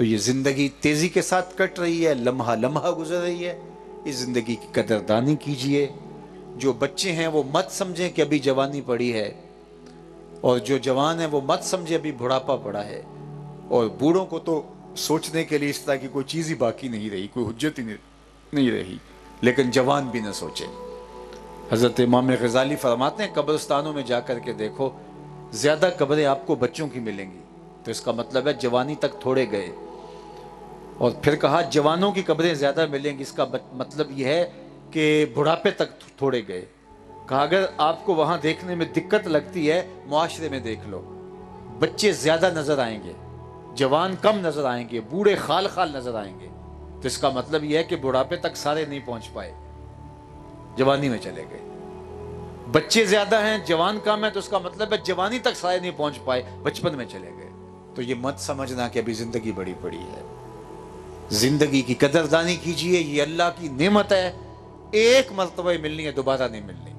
تو یہ زندگی تیزی کے ساتھ کٹ رہی ہے، لمحہ لمحہ گزر رہی ہے، اس زندگی کی قدردانی کیجئے۔ جو بچے ہیں وہ مت سمجھیں کہ ابھی جوانی پڑی ہے، اور جو جوان ہے وہ مت سمجھے ابھی بڑھاپا پڑا ہے، اور بوڑھوں کو تو سوچنے کے لیے اس طرح کی کوئی چیز ہی باقی نہیں رہی، کوئی حجت ہی نہیں رہی، لیکن جوان بھی نہ سوچے۔ حضرت امام غزالی فرماتے ہیں قبرستانوں میں جا کر کے دیکھو، زیادہ قبریں آپ کو بچوں کی ملیں گی، تو اس کا مطلب ہے جوانی تک تھوڑے گئے۔ اور پھر کہا جوانوں کی قبریں زیادہ ملیں گی، اس کا مطلب یہ ہے کہ بڑھاپے تک تھوڑے گئے۔ کہا اگر آپ کو وہاں دیکھنے میں دقت لگتی ہے، معاشرے میں دیکھ لو، بچے زیادہ نظر آئیں گے، جوان کم نظر آئیں گے، بوڑھے خال خال نظر آئیں گے، تو اس کا مطلب یہ ہے کہ بڑھاپے تک سارے نہیں پہنچ پائے، جوانی میں چلے گئے۔ بچے زیادہ ہیں، جوان کم ہے، تو اس کا مطلب ہے جوانی تک سارے نہیں پہنچ پائے، بچپن میں چلے گئے۔ تو یہ مت سمجھنا کہ ابھی زندگی بڑی پڑی ہے۔ زندگی کی قدردانی کیجئے، یہ اللہ کی نعمت ہے، ایک مرتبہ ملنی ہے، دوبارہ نہیں ملنی۔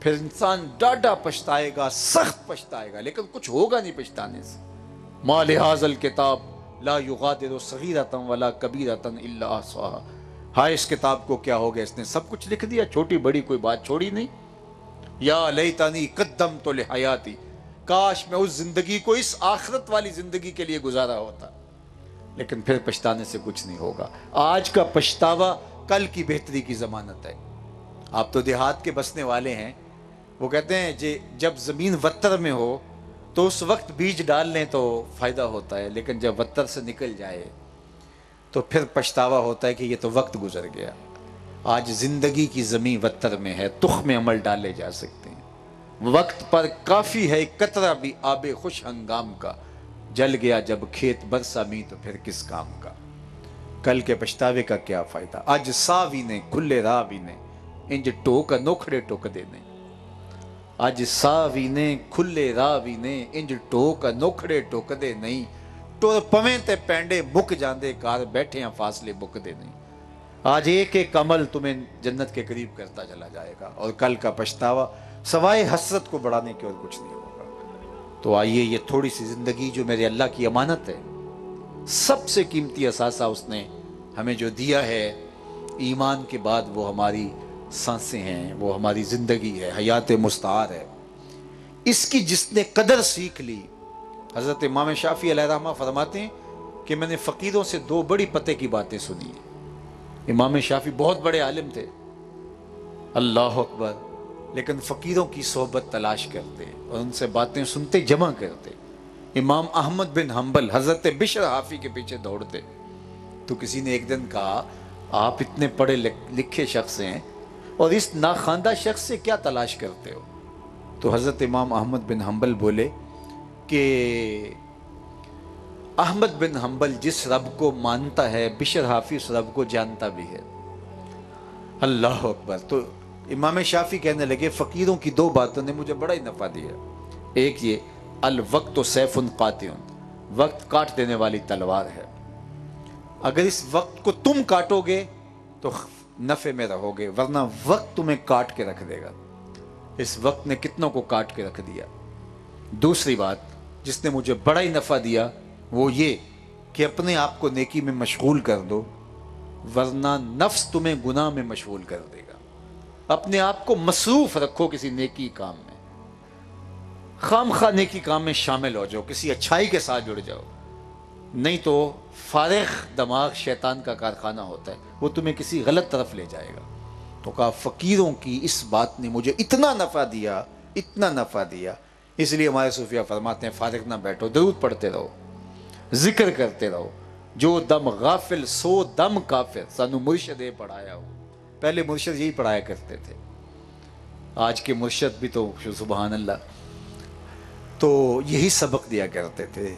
پھر انسان ڈاڈا پچھتائے گا، سخت پچھتائے گا، لیکن کچھ ہوگا نہیں پچھتانے سے۔ ما لہذا الکتاب لا یغادر صغیرۃ ولا کبیرۃ الا احصاها، ہائے اس کتاب کو کیا ہو گیا، اس نے سب کچھ لکھ دیا، چھوٹی بڑی کوئی بات چھوڑی نہیں۔ یا لیتنی قدمت لحیاتی، کاش میں اس زندگی کو اس آخرت والی زندگی کے لیے گزارا ہوتا، لیکن پھر پچھتانے سے کچھ نہیں ہوگا۔ آج کا پچھتاوا کل کی بہتری کی ضمانت ہے۔ آپ تو دیہات کے بسنے والے ہیں، وہ کہتے ہیں جب زمین وتر میں ہو تو اس وقت بیج ڈال لیں تو فائدہ ہوتا ہے، لیکن جب وتر سے نکل جائے تو پھر پچھتاوا ہوتا ہے کہ یہ تو وقت گزر گیا۔ آج زندگی کی زمین وتر میں ہے، تخم عمل ڈالے جا سکتے ہیں، وقت پر کافی ہے ایک قطرہ بھی آب خوش ہنگام کا، جل گیا جب کھیت برسا می تو پھر کس کام کا۔ کل کے پچھتاوے کا کیا فائدہ، اج ساوی نے کھلے راہ بھی نے انج ٹوک نوکھڑے ٹوک دے نے، اج ساوی نے کھلے راہ بھی نے انج ٹوک نوکھڑے ٹوک دے نہیں، ٹر پویں تے پینڈے مک جاندے کار بیٹھے ہیں فاصلے مک دے نہیں۔ آج ایک ایک عمل تمہیں جنت کے قریب کرتا چلا جائے گا، اور کل کا پچھتاوا سوائے حسرت کو بڑھانے کے اور کچھ نہیں ہوگا۔ تو آئیے یہ تھوڑی سی زندگی جو میرے اللہ کی امانت ہے، سب سے قیمتی اثاثہ اس نے ہمیں جو دیا ہے، ایمان کے بعد وہ ہماری سانسیں ہیں، وہ ہماری زندگی ہے، حیات مستعار ہے۔ اس کی جس نے قدر سیکھ لی، حضرت امام شافعی علیہ رحمہ فرماتے ہیں کہ میں نے فقیروں سے دو بڑی پتے کی باتیں سنی ہیں۔ امام شافعی بہت بڑے عالم تھے، اللہ اکبر، لیکن فقیروں کی صحبت تلاش کرتے اور ان سے باتیں سنتے، جمع کرتے۔ امام احمد بن حنبل حضرت بشر حافی کے پیچھے دوڑتے، تو کسی نے ایک دن کہا آپ اتنے پڑھے لکھے شخص ہیں اور اس ناخواندہ شخص سے کیا تلاش کرتے ہو؟ تو حضرت امام احمد بن حنبل بولے کہ احمد بن حنبل جس رب کو مانتا ہے، بشر حافی اس رب کو جانتا بھی ہے۔ اللہ اکبر۔ تو امام شافعی کہنے لگے فقیروں کی دو باتوں نے مجھے بڑا ہی نفع دیا، ایک یہ الوقت سیف قاطع، وقت کاٹ دینے والی تلوار ہے، اگر اس وقت کو تم کاٹو گے تو نفع میں رہو گے، ورنہ وقت تمہیں کاٹ کے رکھ دے گا۔ اس وقت نے کتنوں کو کاٹ کے رکھ دیا۔ دوسری بات جس نے مجھے بڑا ہی نفع دیا وہ یہ کہ اپنے آپ کو نیکی میں مشغول کر دو، ورنہ نفس تمہیں گناہ میں مشغول کر دے گا۔ اپنے آپ کو مصروف رکھو کسی نیکی کام میں، خام خواہ نیکی کام میں شامل ہو جاؤ، کسی اچھائی کے ساتھ جڑ جاؤ، نہیں تو فارغ دماغ شیطان کا کارخانہ ہوتا ہے، وہ تمہیں کسی غلط طرف لے جائے گا۔ تو کہا فقیروں کی اس بات نے مجھے اتنا نفع دیا، اتنا نفع دیا، اس لیے ہمارے صوفیہ فرماتے ہیں فارغ نہ بیٹھو، درود پڑھتے رہو، ذکر کرتے رہو، جو دم غافل سو دم کافر، سانو مرشد پڑھایا ہو۔ پہلے مرشد یہی پڑھایا کرتے تھے، آج کے مرشد بھی تو سبحان اللہ تو یہی سبق دیا کرتے تھے۔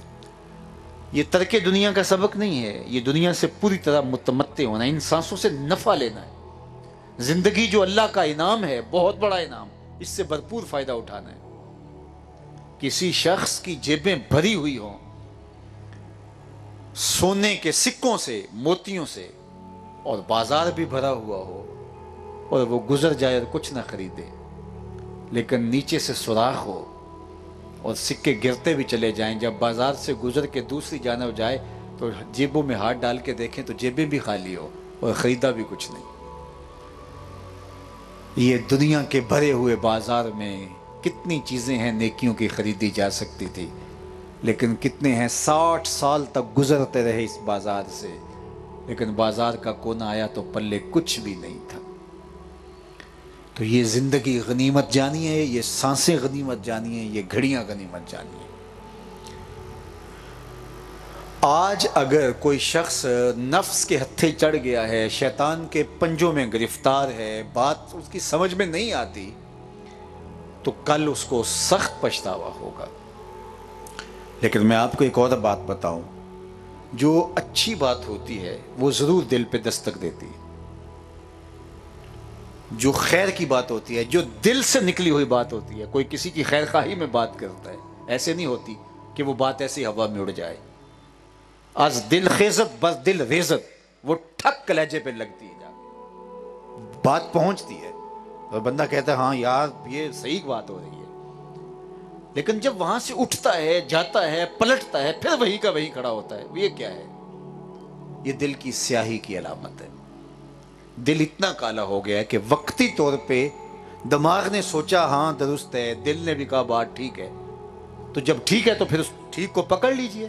یہ ترک دنیا کا سبق نہیں ہے، یہ دنیا سے پوری طرح متمتع ہونا ہے، ان سانسوں سے نفع لینا ہے۔ زندگی جو اللہ کا انعام ہے، بہت بڑا انعام، اس سے بھرپور فائدہ اٹھانا ہے۔ کسی شخص کی جیبیں بھری ہوئی ہوں سونے کے سکوں سے، موتیوں سے، اور بازار بھی بھرا ہوا ہو، اور وہ گزر جائے اور کچھ نہ خریدے، لیکن نیچے سے سوراخ ہو اور سکے گرتے بھی چلے جائیں. جب بازار سے گزر کے دوسری جانب جائے تو جیبوں میں ہاتھ ڈال کے دیکھیں تو جیبیں بھی خالی ہو اور خریدا بھی کچھ نہیں. یہ دنیا کے بھرے ہوئے بازار میں کتنی چیزیں ہیں نیکیوں کی خریدی جا سکتی تھی، لیکن کتنے ہیں 60 سال تک گزرتے رہے اس بازار سے، لیکن بازار کا کونا آیا تو پلے کچھ بھی نہیں تھا. تو یہ زندگی غنیمت جانیے، یہ سانسیں غنیمت جانیے، یہ گھڑیاں غنیمت جانیے. آج اگر کوئی شخص نفس کے ہتھے چڑھ گیا ہے، شیطان کے پنجوں میں گرفتار ہے، بات اس کی سمجھ میں نہیں آتی، تو کل اس کو سخت پچھتاوا ہوگا. لیکن میں آپ کو ایک اور بات بتاؤں، جو اچھی بات ہوتی ہے وہ ضرور دل پہ دستک دیتی ہے. جو خیر کی بات ہوتی ہے، جو دل سے نکلی ہوئی بات ہوتی ہے، کوئی کسی کی خیر خواہی میں بات کرتا ہے، ایسے نہیں ہوتی کہ وہ بات ایسی ہوا میں اڑ جائے. از دل خیزت بس دل ریزت، وہ ٹھک کلیجے پہ لگتی ہے، جا کے بات پہنچتی ہے اور بندہ کہتا ہے ہاں یار یہ صحیح بات ہو رہی ہے. لیکن جب وہاں سے اٹھتا ہے، جاتا ہے، پلٹتا ہے، پھر وہی کا وہی کھڑا ہوتا ہے. یہ کیا ہے؟ یہ دل کی سیاہی کی علامت ہے. دل اتنا کالا ہو گیا ہے کہ وقتی طور پہ دماغ نے سوچا ہاں درست ہے، دل نے بھی کہا بات ٹھیک ہے، تو جب ٹھیک ہے تو پھر اس ٹھیک کو پکڑ لیجئے.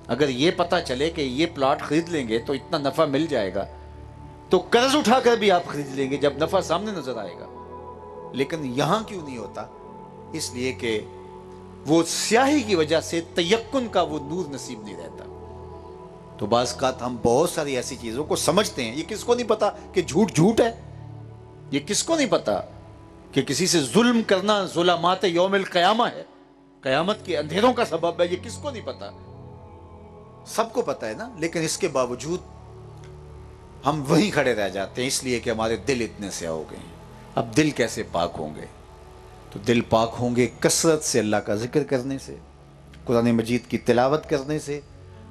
اگر یہ پتہ چلے کہ یہ پلاٹ خرید لیں گے تو اتنا نفع مل جائے گا تو قرض اٹھا کر بھی آپ خرید لیں گے جب نفع سامنے نظر آئے گا. لیکن یہاں کیوں نہیں ہوتا؟ اس لیے کہ وہ سیاہی کی وجہ سے تیقن کا وہ نور نصیب نہیں رہتا. تو بعض اوقات ہم بہت ساری ایسی چیزوں کو سمجھتے ہیں. یہ کس کو نہیں پتا کہ جھوٹ جھوٹ ہے؟ یہ کس کو نہیں پتا کہ کسی سے ظلم کرنا ظلمات یوم القیامہ ہے، قیامت کے اندھیروں کا سبب ہے؟ یہ کس کو نہیں پتا؟ سب کو پتا ہے نا. لیکن اس کے باوجود ہم وہیں کھڑے رہ جاتے ہیں، اس لیے کہ ہمارے دل اتنے سیاہ ہو گئے ہیں. اب دل کیسے پاک ہوں گے؟ تو دل پاک ہوں گے کثرت سے اللہ کا ذکر کرنے سے، قرآن مجید کی تلاوت کرنے سے،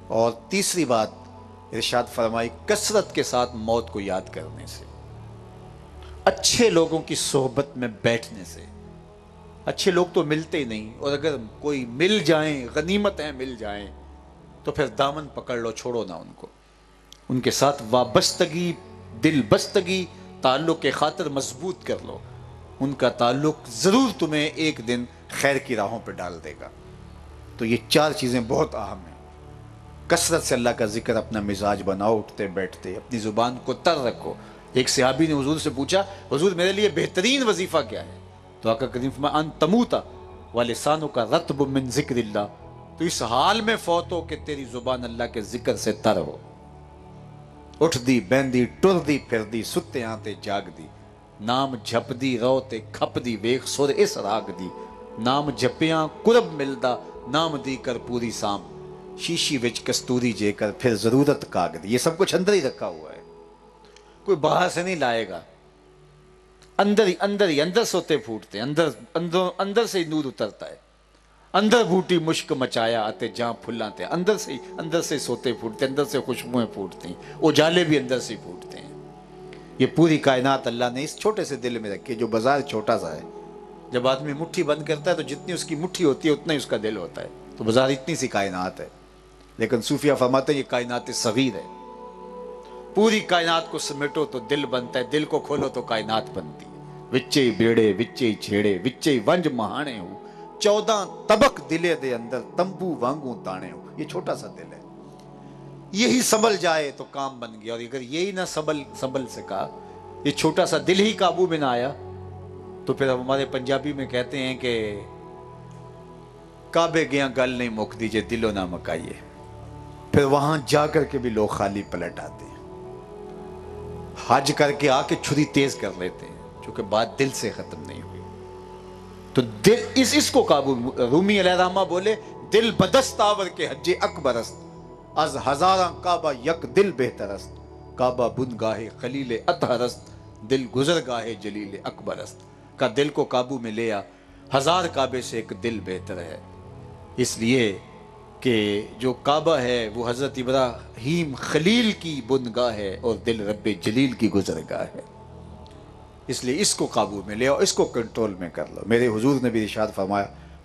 اور تیسری بات ارشاد فرمائی کثرت کے ساتھ موت کو یاد کرنے سے، اچھے لوگوں کی صحبت میں بیٹھنے سے. اچھے لوگ تو ملتے ہی نہیں، اور اگر کوئی مل جائیں، غنیمتیں مل جائیں، تو پھر دامن پکڑ لو، چھوڑو نہ ان کو. ان کے ساتھ وابستگی، دل بستگی، تعلق کے خاطر مضبوط کر لو. ان کا تعلق ضرور تمہیں ایک دن خیر کی راہوں پہ ڈال دے گا. تو یہ 4 چیزیں بہت اہم ہیں. کثرت سے اللہ کا ذکر اپنا مزاج بناؤ، اٹھتے بیٹھتے اپنی زبان کو تر رکھو. ایک صحابی نے حضور سے پوچھا، حضور میرے لیے بہترین وظیفہ کیا ہے؟ تو آقا کریم فرمایا ان تموتا ولسانک رطب من ذکر اللہ، تو اس حال میں فوت ہو کہ تیری زبان اللہ کے ذکر سے تر ہو. اٹھ دی بیندی ٹر دی پھر دی ستے آتے جاگ دی، نام جھپ دی رو تے کھپ دی ویخ سر اس راگ دی، نام جھپیاں قرب ملدا نام دی کر پوری سام، شیشی وچ کستوری جے کر پھر ضرورت کاغ دی. یہ سب کچھ اندر ہی رکھا ہوا ہے، کوئی باہر سے نہیں لائے گا. اندر سوتے پھوٹتے ہیں، اندر سے ہی نور اترتا ہے. اندر بوٹی مشک مچایا آتے جہاں پھلاں تے، اندر سے سوتے پھوٹتے، اندر سے خوشبوئیں پھوٹتی ہیں، اجالے بھی اندر سے پھوٹتے ہیں. یہ پوری کائنات اللہ نے اس چھوٹے سے دل میں رکھی ہے، جو بظاہر چھوٹا سا ہے. جب آدمی مٹھی بند کرتا ہے تو جتنی اس کی مٹھی ہوتی ہے اتنا ہی اس کا دل ہوتا ہے. تو بظاہر اتنی سی کائنات ہے، لیکن صوفیہ فرماتے ہیں یہ کائنات صغیر ہے. پوری کائنات کو سمیٹو تو دل بنتا ہے، دل کو کھولو تو کائنات بنتی ہے. وچے بیڑے وچے چھیڑے وچے ونج مہانے ہو، 14 طبق دلے دے اندر تمبو وانگوں تانے ہو. یہ چھوٹا سا دل ہے، یہی سنبھل جائے تو کام بن گیا. اور اگر یہی نہ سنبھل سکا، یہ چھوٹا سا دل ہی قابو میں نہ آیا، تو پھر ہمارے پنجابی میں کہتے ہیں کہ کعبے گیا گل نہیں مک دیجئے دلو نہ مکائیے. پھر وہاں جا کر کے بھی لوگ خالی پلٹ آتے ہیں، حج کر کے آ کے چھری تیز کر لیتے ہیں، چونکہ بات دل سے ختم نہیں ہوئی. تو دل اس کو قابو. رومی علیہ الرحمہ بولے دل بدست آور کے حج اکبرست، از ہزاراں کعبہ یک دل بہترست، کعبہ بن گاہے خلیل اطہرست، دل گزر گاہے جلیل اکبرست. کا دل کو قابو میں لیا، 1000 کعبے سے ایک دل بہتر ہے. اس لیے کہ جو کعبہ ہے وہ حضرت ابراہیم خلیل کی بنگاہ ہے اور دل رب جلیل کی گزرگاہ ہے. اس لیے اس کو قابو میں لے اور اس کو کنٹرول میں کر لو. میرے حضور نے بھی ارشاد فرمایا